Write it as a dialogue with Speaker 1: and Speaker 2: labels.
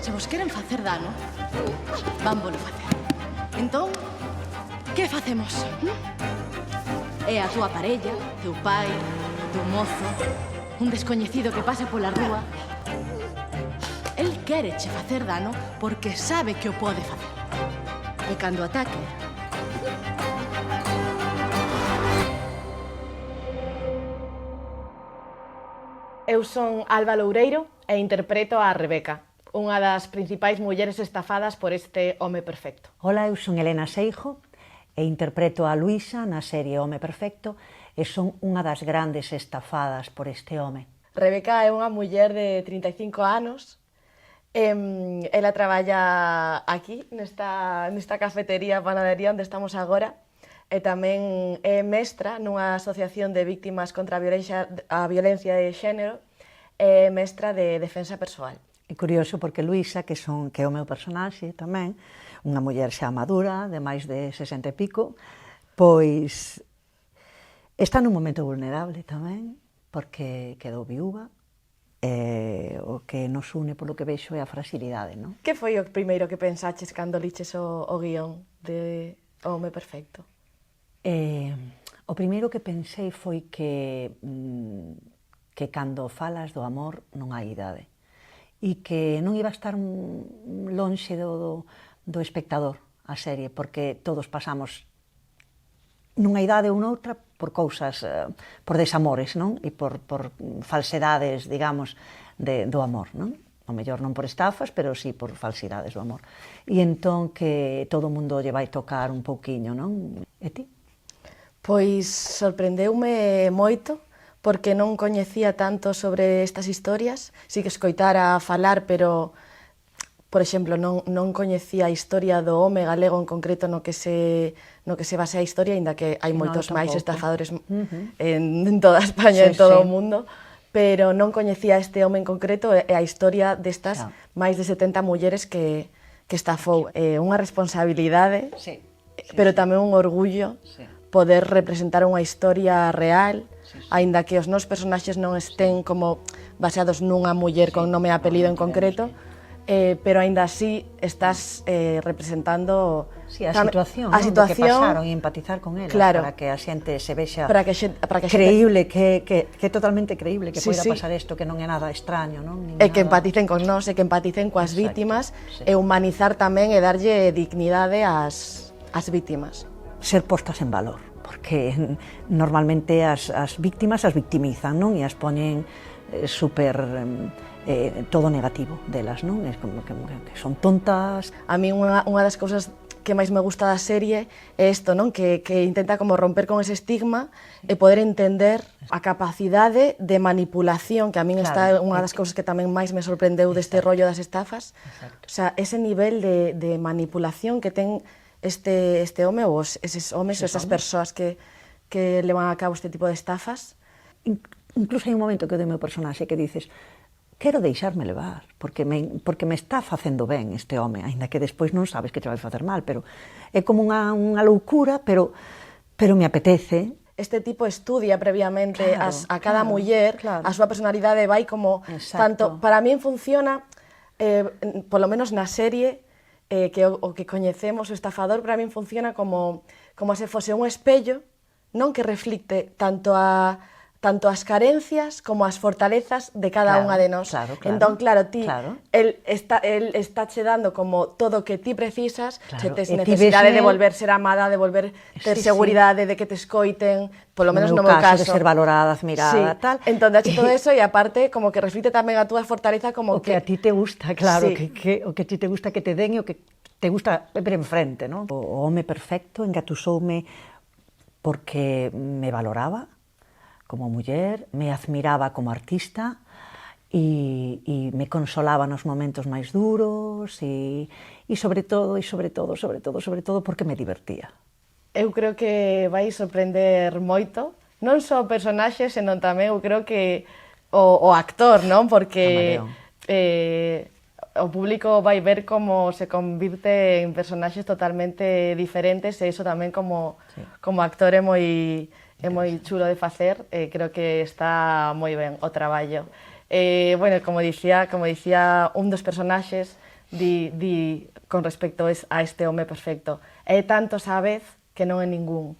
Speaker 1: Se vos queren facer dano, van volo facer. Entón, que facemos? É a túa parella, teu pai, o teu mozo, un descoñecido que pasa pola rúa. El quéreche facer dano porque sabe que o pode facer. E cando ataque...
Speaker 2: Eu son Alba Loureiro e interpreto a Rebeca, unha das principais mulleres estafadas por este home perfecto.
Speaker 3: Ola, eu son Elena Seijo e interpreto a Luisa na serie Home Perfecto e son unha das grandes estafadas por este home.
Speaker 2: Rebeca é unha muller de 35 anos. Ela traballa aquí, nesta cafetería, panadería onde estamos agora, e tamén é mestra nunha asociación de víctimas contra a violencia de xénero e mestra de defensa persoal.
Speaker 3: É curioso porque Luisa, que é o meu personaxe tamén, unha muller xa madura, de máis de 60 e pico, pois está nun momento vulnerable tamén, porque quedou viúva, e o que nos une polo que vexo é a fragilidade, non?
Speaker 2: Que foi o primeiro que pensaches cando liches o guión de Home Perfecto?
Speaker 3: O primeiro que pensei foi que cando falas do amor non hai idade e que non iba a estar lonxe do espectador a serie, porque todos pasamos nunha idade ou noutra por cousas, por desamores, non? E por falsedades, digamos, do amor, non? O mellor non por estafas, pero sí por falsidades do amor. E entón que todo o mundo lle vai tocar un pouquiño, non? E ti?
Speaker 2: Pois sorprendeume moito, porque non coñecía tanto sobre estas historias, si que escoitara falar, pero, por exemplo, non coñecía a historia do home galego en concreto no que se base a historia, aínda que hai moitos máis estafadores en toda España, en todo o mundo, pero non coñecía este home en concreto e a historia destas máis de 70 mulleres que estafou. Unha responsabilidade, pero tamén un orgullo poder representar unha historia real, aínda que os nosos personaxes non estén como baseados nunha muller con nome e apelido en concreto, pero aínda así estás representando
Speaker 3: a situación que pasaron e empatizar con elas, para que a xente se vexa creíble, que é totalmente creíble que poida pasar isto, que non é nada extraño, non?
Speaker 2: E que empaticen con nós, e que empaticen coas vítimas, e humanizar tamén e darlle dignidade ás vítimas.
Speaker 3: Ser postas en valor, porque normalmente as víctimas as victimizan, non? E as poñen super todo negativo delas, non? É como que son tontas.
Speaker 2: A mí unha das cousas que máis me gusta da serie é isto, non? Que intenta como romper con ese estigma e poder entender a capacidade de manipulación, que a min está unha das cousas que tamén máis me sorprendeu deste rollo das estafas. O sea, ese nivel de manipulación que ten este home ou eses homes ou esas persoas que levan a cabo este tipo de estafas.
Speaker 3: Incluso hai un momento que do meu personaxe que dices: quero deixarme levar, porque me está facendo ben este home, aínda que despois non sabes que te vai facer mal, pero é como unha loucura, pero me apetece.
Speaker 2: Este tipo estudia previamente a cada muller, a súa personalidade vai como tanto, para min funciona, polo menos na serie, que o que coñecemos, o estafador, para min funciona como se fose un espello, non, que reflicte tanto as carencias como as fortalezas de cada unha de nós. Entón, claro, el está che dando como todo o que ti precisas, se tes necesidade de volver ser amada, de volver ter seguridade, de que te escoiten, polo menos no meu caso.
Speaker 3: De ser valorada, admirada, tal.
Speaker 2: Entón, dache todo eso e aparte, como que reflicte tamén a túa fortaleza, como
Speaker 3: que... O que a ti te gusta, claro, o que a ti te gusta que te den e o que te gusta ver enfrente, non? O home perfecto engatusoume porque me valoraba como muller, me admiraba como artista e me consolaba nos momentos máis duros e sobre todo porque me divertía.
Speaker 2: Eu creo que vai sorprender moito, non só o personaxe, senón tamén eu creo que o actor, non? Porque o público vai ver como se convirte en personaxes totalmente diferentes e iso tamén como actor é moi chulo de facer, creo que está moi ben o traballo. Bueno, como dicía un dos personaxes, di con respecto a este home perfecto. É tantos á vez que non é ningún.